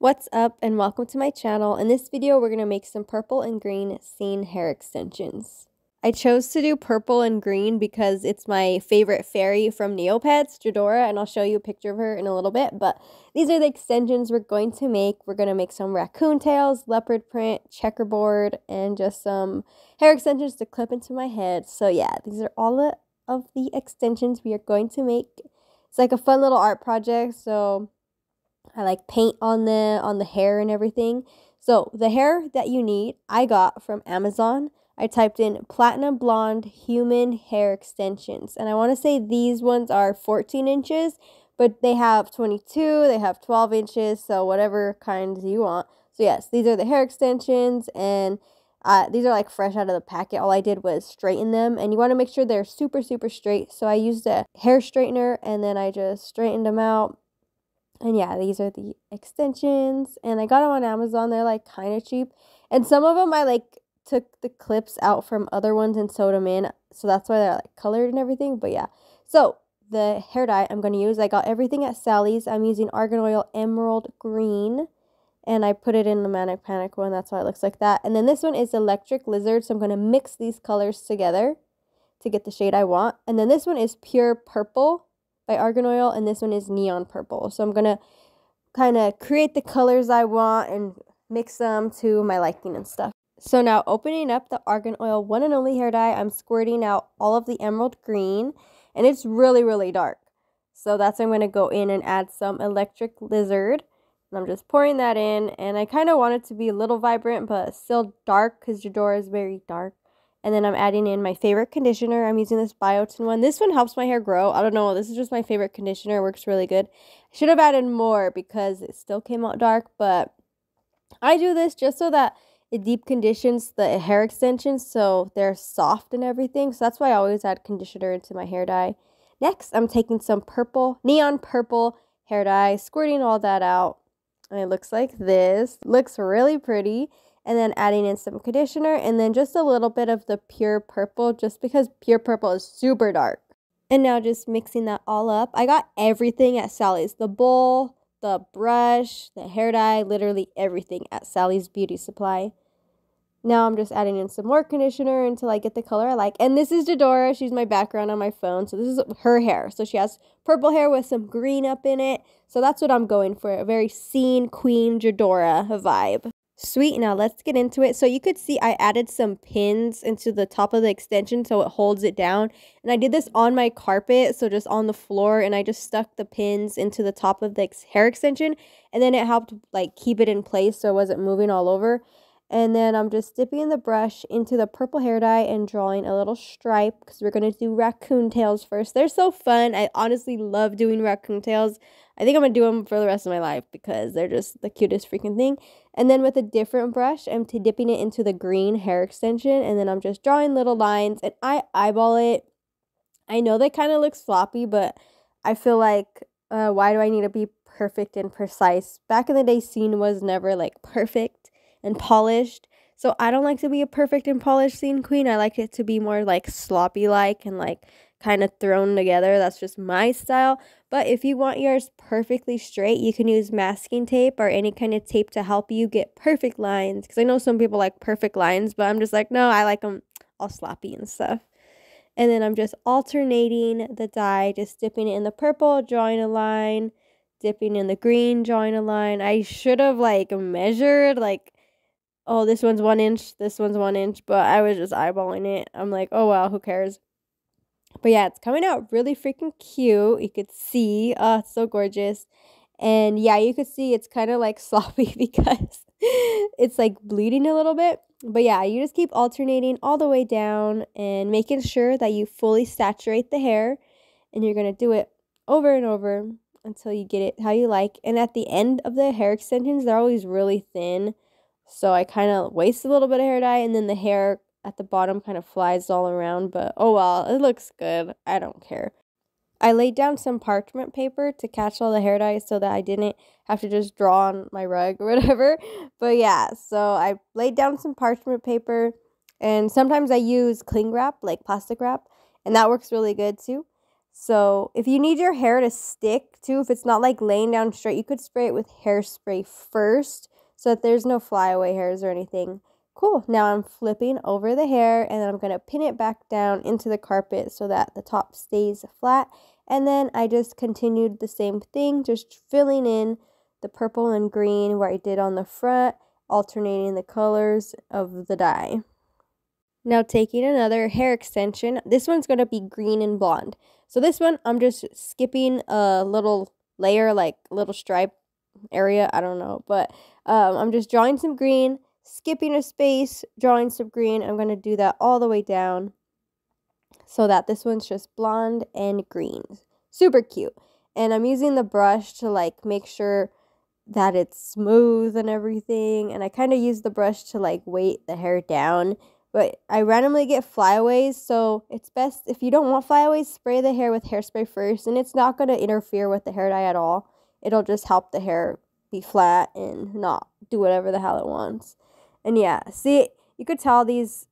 What's up and welcome to my channel. In this video we're going to make some purple and green scene hair extensions. I chose to do purple and green because it's my favorite fairy from Neopets, Jadora, and I'll show you a picture of her in a little bit, but these are the extensions we're going to make. We're going to make some raccoon tails, leopard print, checkerboard, and just some hair extensions to clip into my head. So yeah, these are all of the extensions we are going to make. It's like a fun little art project, so I like paint on the hair and everything. So the hair that you need, I got from Amazon. I typed in platinum blonde human hair extensions. And I want to say these ones are 14 inches, but they have 22, they have 12 inches, so whatever kinds you want. So yes, these are the hair extensions, and these are like fresh out of the packet. All I did was straighten them, and you want to make sure they're super, super straight. So I used a hair straightener, and then I just straightened them out. And yeah, these are the extensions, and I got them on Amazon. They're like kind of cheap, and some of them I like took the clips out from other ones and sewed them in, so that's why they're like colored and everything. But yeah, so the hair dye I'm going to use, I got everything at Sally's. I'm using Argan Oil Emerald Green, and I put it in the Manic Panic one. That's why it looks like that. And then this one is Electric Lizard, so I'm going to mix these colors together to get the shade I want. And then this one is Pure Purple by Argan Oil, and this one is Neon Purple. So I'm going to kind of create the colors I want and mix them to my liking and stuff. So now, opening up the Argan Oil One and Only hair dye, I'm squirting out all of the emerald green, and it's really, really dark. So that's when I'm going to go in and add some Electric Lizard, and I'm just pouring that in, and I kind of want it to be a little vibrant, but still dark, because Jadora is very dark. And then I'm adding in my favorite conditioner. I'm using this Biotin one. This one helps my hair grow. I don't know, this is just my favorite conditioner. It works really good. I should have added more because it still came out dark, but I do this just so that it deep conditions the hair extensions so they're soft and everything. So that's why I always add conditioner into my hair dye. Next, I'm taking some purple, neon purple hair dye, squirting all that out. And it looks like this. Looks really pretty. And then adding in some conditioner, and then just a little bit of the Pure Purple, just because Pure Purple is super dark. And now just mixing that all up. I got everything at Sally's. The bowl, the brush, the hair dye, literally everything at Sally's Beauty Supply. Now I'm just adding in some more conditioner until I get the color I like. And this is Jadora. She's my background on my phone. So this is her hair. So she has purple hair with some green up in it. So that's what I'm going for. A very scene queen Jadora vibe. Sweet, now let's get into it. So you could see I added some pins into the top of the extension so it holds it down. And I did this on my carpet, so just on the floor, and I just stuck the pins into the top of the hair extension, and then it helped like keep it in place so it wasn't moving all over. And then I'm just dipping the brush into the purple hair dye and drawing a little stripe because we're going to do raccoon tails first. They're so fun. I honestly love doing raccoon tails. I think I'm going to do them for the rest of my life because they're just the cutest freaking thing. And then with a different brush, I'm dipping it into the green hair extension, and then I'm just drawing little lines, and I eyeball it. I know they kind of look sloppy, but I feel like, why do I need to be perfect and precise? Back in the day, scene was never like perfect and polished, so I don't like to be a perfect and polished scene queen. I like it to be more like sloppy like and like kind of thrown together. That's just my style. But if you want yours perfectly straight, you can use masking tape or any kind of tape to help you get perfect lines, because I know some people like perfect lines, but I'm just like, no, I like them all sloppy and stuff. And then I'm just alternating the dye, just dipping it in the purple, drawing a line, dipping in the green, drawing a line. I should have like measured like, oh, this one's 1 inch, this one's 1 inch, but I was just eyeballing it. I'm like, oh, well, who cares? But yeah, it's coming out really freaking cute. You could see, oh, it's so gorgeous. And yeah, you could see it's kind of like sloppy because it's like bleeding a little bit. But yeah, you just keep alternating all the way down and making sure that you fully saturate the hair. And you're going to do it over and over until you get it how you like. And at the end of the hair extensions, they're always really thin. So I kind of waste a little bit of hair dye, and then the hair at the bottom kind of flies all around. But oh well, it looks good. I don't care. I laid down some parchment paper to catch all the hair dye so that I didn't have to just draw on my rug or whatever. But yeah, so I laid down some parchment paper, and sometimes I use cling wrap, like plastic wrap, and that works really good too. So if you need your hair to stick too, if it's not like laying down straight, you could spray it with hairspray first so that there's no flyaway hairs or anything. Cool. Now I'm flipping over the hair and then I'm going to pin it back down into the carpet so that the top stays flat. And then I just continued the same thing, just filling in the purple and green where I did on the front, alternating the colors of the dye. Now taking another hair extension, this one's going to be green and blonde. So this one, I'm just skipping a little layer, like a little stripe area, I don't know. But I'm just drawing some green, skipping a space, drawing some green. I'm going to do that all the way down so that this one's just blonde and green. Super cute. And I'm using the brush to like make sure that it's smooth and everything. And I kind of use the brush to like weight the hair down. But I randomly get flyaways, so it's best if you don't want flyaways, spray the hair with hairspray first. And it's not going to interfere with the hair dye at all. It'll just help the hair be flat and not do whatever the hell it wants. And yeah, see, you could tell these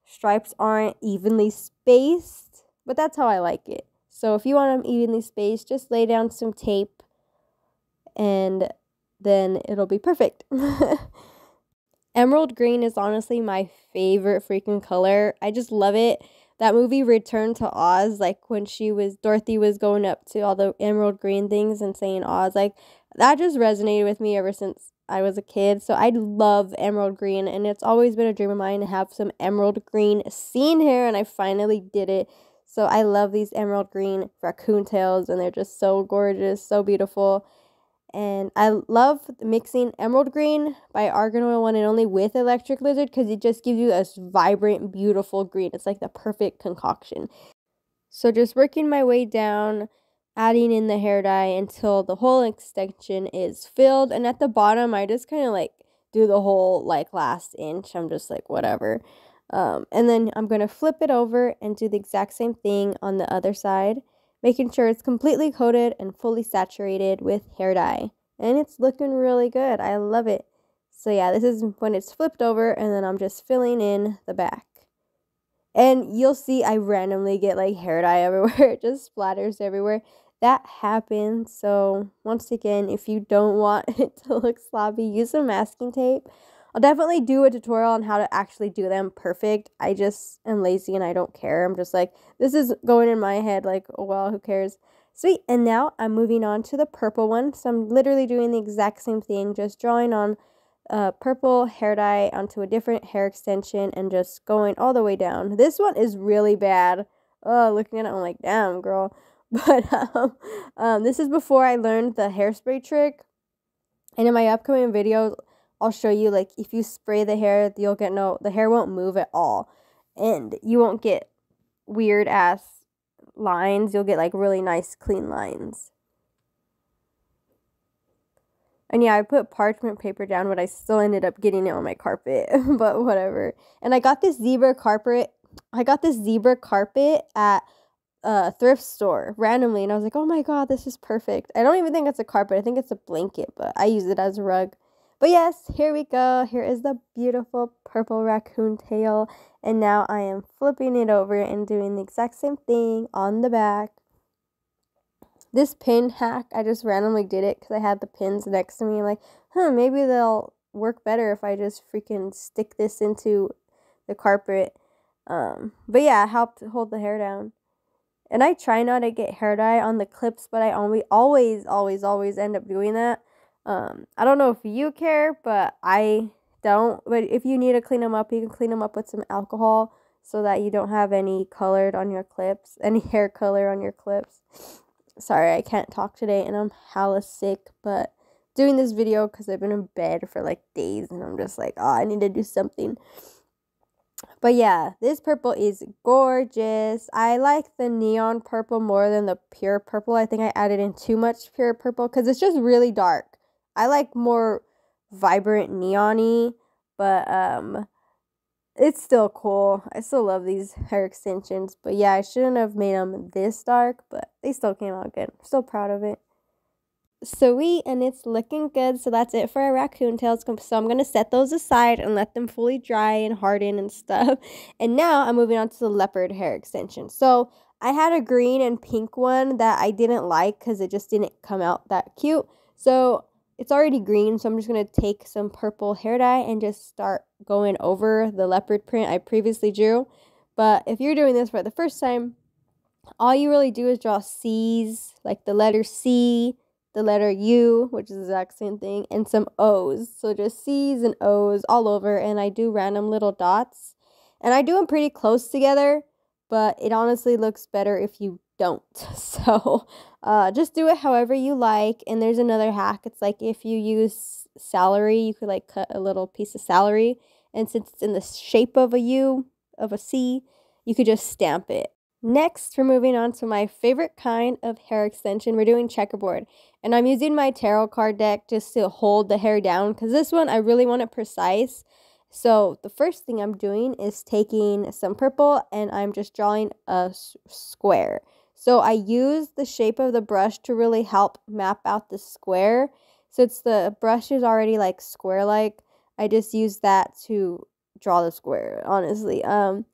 stripes aren't evenly spaced, but that's how I like it. So if you want them evenly spaced, just lay down some tape and then it'll be perfect. Emerald green is honestly my favorite freaking color. I just love it. That movie Return to Oz, like when Dorothy was going up to all the emerald green things and saying Oz, like that just resonated with me ever since I was a kid. So I love emerald green, and it's always been a dream of mine to have some emerald green scene hair, and I finally did it. So I love these emerald green raccoon tails, and they're just so gorgeous, so beautiful. And I love mixing emerald green by Argan Oil One and Only with Electric Lizard because it just gives you a vibrant, beautiful green. It's like the perfect concoction. So just working my way down, adding in the hair dye until the whole extension is filled. And at the bottom, I just kind of like do the whole like last inch. I'm just like, whatever. And then I'm going to flip it over and do the exact same thing on the other side, making sure it's completely coated and fully saturated with hair dye. And it's looking really good. I love it. So yeah, this is when it's flipped over, and then I'm just filling in the back. And you'll see I randomly get like hair dye everywhere. It just splatters everywhere. That happens. So once again, if you don't want it to look sloppy, use some masking tape. I'll definitely do a tutorial on how to actually do them perfect. I just am lazy and I don't care. I'm just like, this is going in my head like, oh well, who cares? Sweet. And now I'm moving on to the purple one. So I'm literally doing the exact same thing, just drawing on purple hair dye onto a different hair extension and just going all the way down. This one is really bad. Oh, looking at it, I'm like, damn, girl. But this is before I learned the hairspray trick. And in my upcoming video, I'll show you, like, if you spray the hair, the hair won't move at all. And you won't get weird ass lines. You'll get, like, really nice, clean lines. And yeah, I put parchment paper down, but I still ended up getting it on my carpet. But whatever. And I got this zebra carpet. At a thrift store randomly. And I was like, oh my god, this is perfect. I don't even think it's a carpet. I think it's a blanket, but I use it as a rug. But yes, here we go. Here is the beautiful purple raccoon tail. And now I am flipping it over and doing the exact same thing on the back. This pin hack, I just randomly did it because I had the pins next to me. I'm like, maybe they'll work better if I just freaking stick this into the carpet. But yeah, it helped hold the hair down. And I try not to get hair dye on the clips, but I always end up doing that. I don't know if you care, but I don't. But if you need to clean them up, you can clean them up with some alcohol so that you don't have any colored on your clips, any hair color on your clips. Sorry, I can't talk today and I'm hella sick, but doing this video because I've been in bed for like days and I'm just like, I need to do something. But yeah, this purple is gorgeous. I like the neon purple more than the pure purple. I think I added in too much pure purple because it's just really dark. I like more vibrant neon-y, but it's still cool. I still love these hair extensions. But yeah, I shouldn't have made them this dark, but they still came out good. I'm still proud of it. Sweet, and it's looking good. So that's it for our raccoon tails. So I'm going to set those aside and let them fully dry and harden and stuff. And now I'm moving on to the leopard hair extension. So I had a green and pink one that I didn't like because it just didn't come out that cute. So it's already green, so I'm just going to take some purple hair dye and just start going over the leopard print I previously drew. But if you're doing this for the first time, all you really do is draw C's, like the letter C, the letter U, which is the exact same thing, and some O's. So just C's and O's all over, and I do random little dots. And I do them pretty close together, but it honestly looks better if you don't. So just do it however you like. And there's another hack. It's like if you use celery, you could like cut a little piece of celery. And since it's in the shape of a U, of a C, you could just stamp it. Next, we're moving on to my favorite kind of hair extension. We're doing checkerboard. And I'm using my tarot card deck just to hold the hair down because this one, I really want it precise. So the first thing I'm doing is taking some purple and I'm just drawing a square. So I use the shape of the brush to really help map out the square. Since the brush is already like square-like, I just use that to draw the square, honestly. And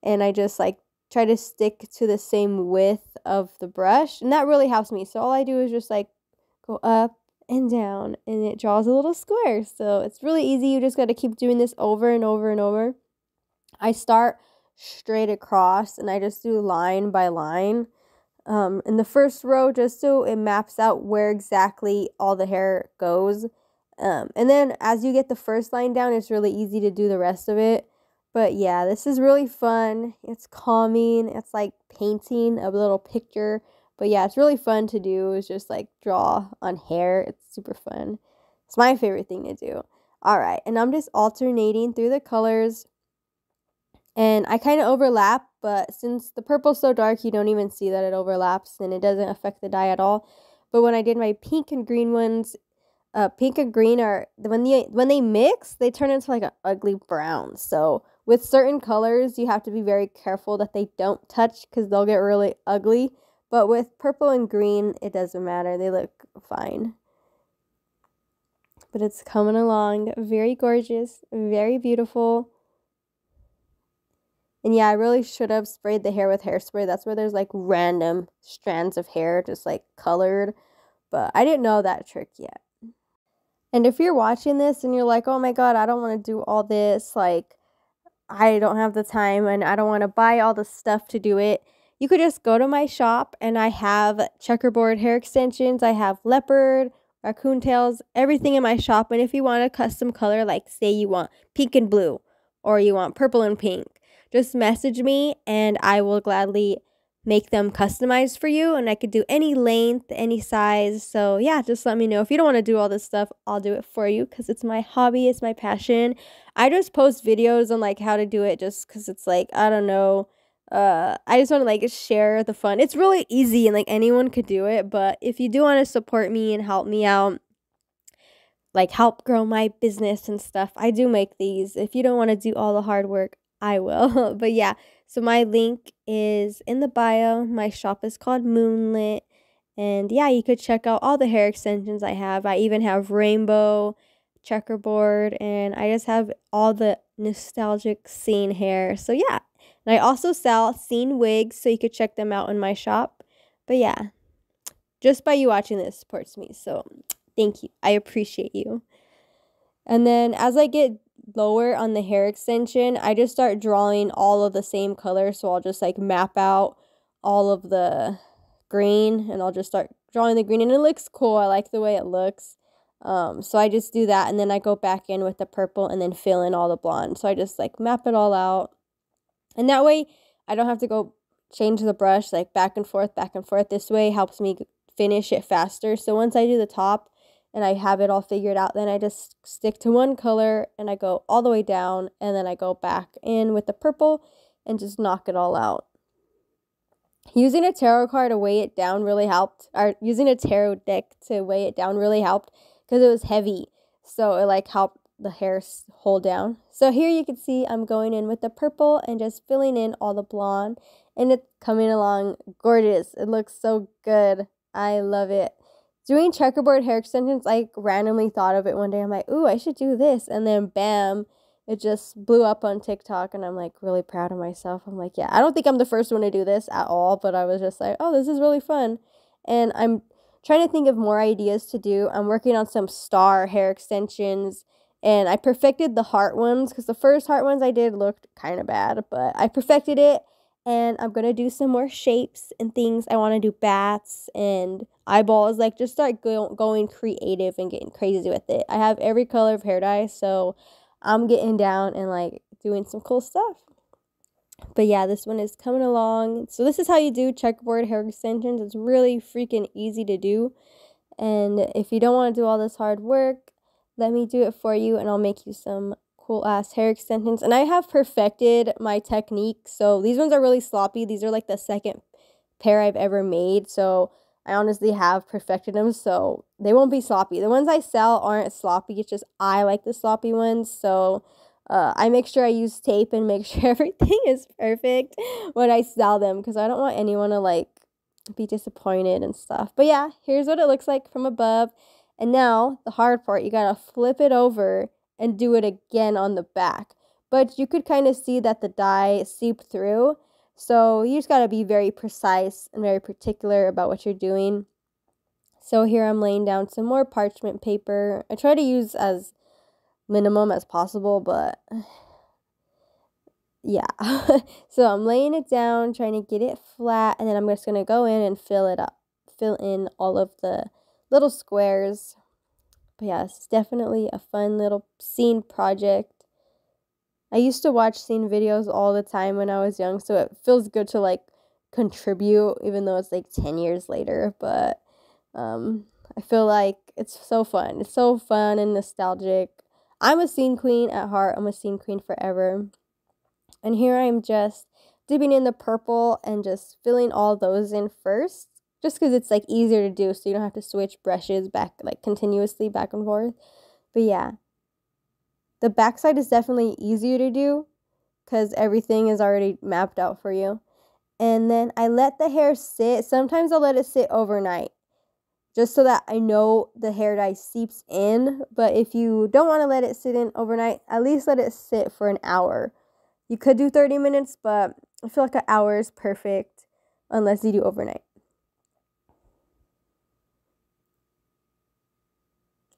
I just like try to stick to the same width of the brush, and that really helps me. So all I do is just like go up and down, and it draws a little square. So it's really easy. You just got to keep doing this over and over and over. I start straight across, and I just do line by line in the first row, just so it maps out where exactly all the hair goes. And then as you get the first line down, it's really easy to do the rest of it. But yeah, this is really fun. It's calming. It's like painting a little picture. But yeah, it's really fun to do. It's just like draw on hair. It's super fun. It's my favorite thing to do. All right, and I'm just alternating through the colors. And I kind of overlap, but since the purple's so dark, you don't even see that it overlaps and it doesn't affect the dye at all. But when I did my pink and green ones, pink and green are, when they mix, they turn into like an ugly brown. So with certain colors, you have to be very careful that they don't touch because they'll get really ugly. But with purple and green, it doesn't matter. They look fine. But it's coming along. Very gorgeous. Very beautiful. And yeah, I really should have sprayed the hair with hairspray. That's where there's like random strands of hair just like colored. But I didn't know that trick yet. And if you're watching this and you're like, oh my god, I don't want to do all this, like, I don't have the time and I don't want to buy all the stuff to do it, you could just go to my shop and I have checkerboard hair extensions. I have leopard, raccoon tails, everything in my shop. And if you want a custom color, like say you want pink and blue or you want purple and pink, just message me and I will gladly make them customized for you, and I could do any length, any size. So yeah, just let me know. If you don't want to do all this stuff, I'll do it for you because it's my hobby, it's my passion. I just post videos on like how to do it just because it's like, I don't know, I just want to like share the fun. It's really easy and like anyone could do it, but if you do want to support me and help me out, like help grow my business and stuff, I do make these. If you don't want to do all the hard work, I will. But yeah, so my link is in the bio. My shop is called Moonlit. And yeah, you could check out all the hair extensions I have. I even have rainbow, checkerboard, and I just have all the nostalgic scene hair. So yeah, and I also sell scene wigs, so you could check them out in my shop. But yeah, just by you watching this supports me. So thank you. I appreciate you. And then as I get lower on the hair extension, I just start drawing all of the same color. So I'll just like map out all of the green and I'll just start drawing the green, and it looks cool. I like the way it looks. So I just do that, and then I go back in with the purple and then fill in all the blonde. So I just like map it all out, and that way I don't have to go change the brush like back and forth. This way helps me finish it faster. So once I do the top and I have it all figured out, then I just stick to one color and I go all the way down, and then I go back in with the purple and just knock it all out. Using a tarot card to weigh it down really helped, or using a tarot deck to weigh it down really helped because it was heavy. So it like helped the hair hold down. So here you can see I'm going in with the purple and just filling in all the blonde, and it's coming along gorgeous. It looks so good. I love it. Doing checkerboard hair extensions, I randomly thought of it one day. I'm like, ooh, I should do this. And then bam, It just blew up on TikTok, and I'm like really proud of myself. I'm like, yeah, I don't think I'm the first one to do this at all, but I was just like, oh, this is really fun. And I'm trying to think of more ideas to do. I'm working on some star hair extensions, and I perfected the heart ones because the first heart ones I did looked kind of bad, but I perfected it. And I'm going to do some more shapes and things. I want to do bats and eyeballs, like just start going creative and getting crazy with it. I have every color of hair dye, so I'm getting down and like doing some cool stuff. But yeah, this one is coming along. So this is how you do checkerboard hair extensions. It's really freaking easy to do. And if you don't want to do all this hard work, let me do it for you, and I'll make you some cool ass hair extensions. And I have perfected my technique. So these ones are really sloppy. These are like the second pair I've ever made. So I honestly have perfected them, so they won't be sloppy. The ones I sell aren't sloppy. It's just I like the sloppy ones. So I make sure I use tape and make sure everything is perfect when I sell them, because I don't want anyone to like be disappointed and stuff. But yeah, here's what it looks like from above. And now the hard part, you gotta flip it over and do it again on the back. But you could kind of see that the dye seeped through. So you just gotta be very precise and very particular about what you're doing. So here I'm laying down some more parchment paper. I try to use as minimum as possible, but yeah. So I'm laying it down, trying to get it flat, and then I'm just gonna go in and fill it up. Fill in all of the little squares. But yeah, it's definitely a fun little scene project. I used to watch scene videos all the time when I was young, so it feels good to like contribute, even though it's like 10 years later. But I feel like it's so fun. It's so fun and nostalgic. I'm a scene queen at heart. I'm a scene queen forever. And here I'm just dipping in the purple and just filling all those in first, just because it's like easier to do, so you don't have to switch brushes back like continuously back and forth. But yeah, the backside is definitely easier to do because everything is already mapped out for you. And then I let the hair sit. Sometimes I'll let it sit overnight, just so that I know the hair dye seeps in. But if you don't want to let it sit in overnight, at least let it sit for an hour. You could do 30 minutes, but I feel like an hour is perfect unless you do overnight.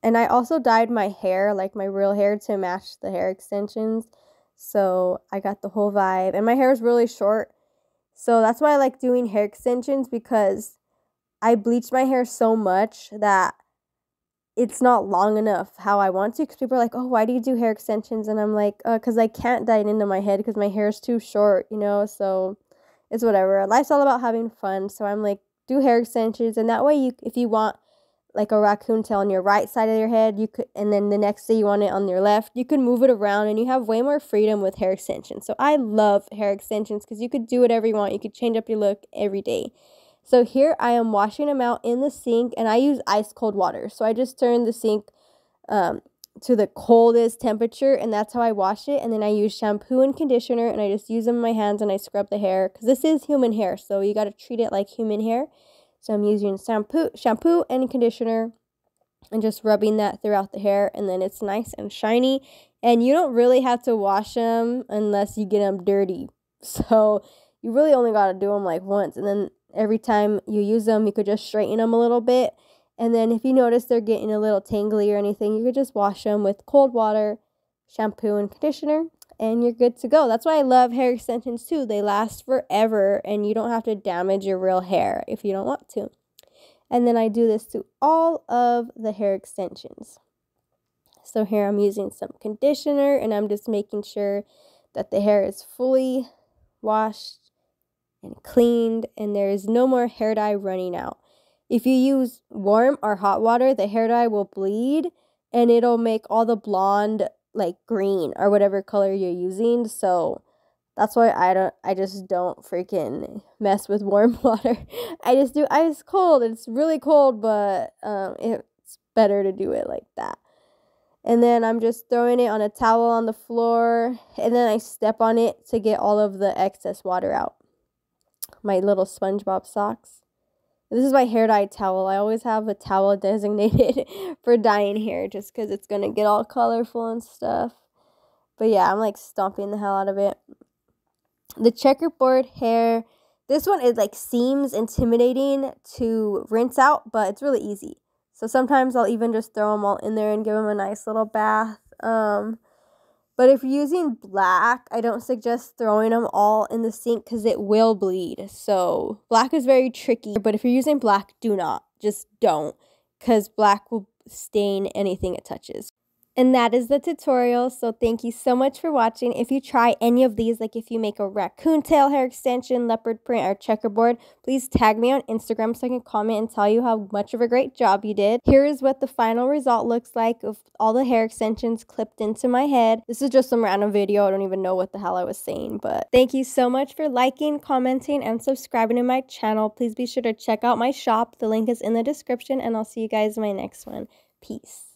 And I also dyed my hair, like my real hair, to match the hair extensions. So I got the whole vibe. And my hair is really short. So that's why I like doing hair extensions, because I bleached my hair so much that it's not long enough how I want to. Because people are like, oh, why do you do hair extensions? And I'm like, because I can't dye it into my head because my hair is too short, you know? So it's whatever. Life's all about having fun. So I'm like, do hair extensions. And that way, if you want like a raccoon tail on your right side of your head, you could, and then the next day you want it on your left, you can move it around, and you have way more freedom with hair extensions. So I love hair extensions because you could do whatever you want. You could change up your look every day. So here I am washing them out in the sink, and I use ice cold water. So I just turn the sink to the coldest temperature, and that's how I wash it. And then I use shampoo and conditioner, and I just use them in my hands, and I scrub the hair because this is human hair, so you got to treat it like human hair. So I'm using shampoo and conditioner and just rubbing that throughout the hair, and then it's nice and shiny. And you don't really have to wash them unless you get them dirty. So you really only got to do them like once, and then every time you use them, you could just straighten them a little bit. And then if you notice they're getting a little tangly or anything, you could just wash them with cold water, shampoo, and conditioner, and you're good to go. That's why I love hair extensions too. They last forever, and you don't have to damage your real hair if you don't want to. And then I do this to all of the hair extensions. So here I'm using some conditioner, and I'm just making sure that the hair is fully washed and cleaned, and there is no more hair dye running out. If you use warm or hot water, the hair dye will bleed, and it'll make all the blonde like green or whatever color you're using. So that's why I just don't freaking mess with warm water. I just do ice cold. It's really cold, but it's better to do it like that. And then I'm just throwing it on a towel on the floor, and then I step on it to get all of the excess water out. My little SpongeBob socks. This is my hair dye towel. I always have a towel designated for dyeing hair just because it's going to get all colorful and stuff. But yeah, I'm like stomping the hell out of it. The checkerboard hair, this one is like seems intimidating to rinse out, but it's really easy. So sometimes I'll even just throw them all in there and give them a nice little bath. But if you're using black, I don't suggest throwing them all in the sink because it will bleed. So black is very tricky, but if you're using black, do not. Just don't, because black will stain anything it touches. And that is the tutorial, so thank you so much for watching. If you try any of these, like if you make a raccoon tail hair extension, leopard print, or checkerboard, please tag me on Instagram so I can comment and tell you how much of a great job you did. Here is what the final result looks like of all the hair extensions clipped into my head. This is just some random video. I don't even know what the hell I was saying, but thank you so much for liking, commenting, and subscribing to my channel. Please be sure to check out my shop. The link is in the description, and I'll see you guys in my next one. Peace.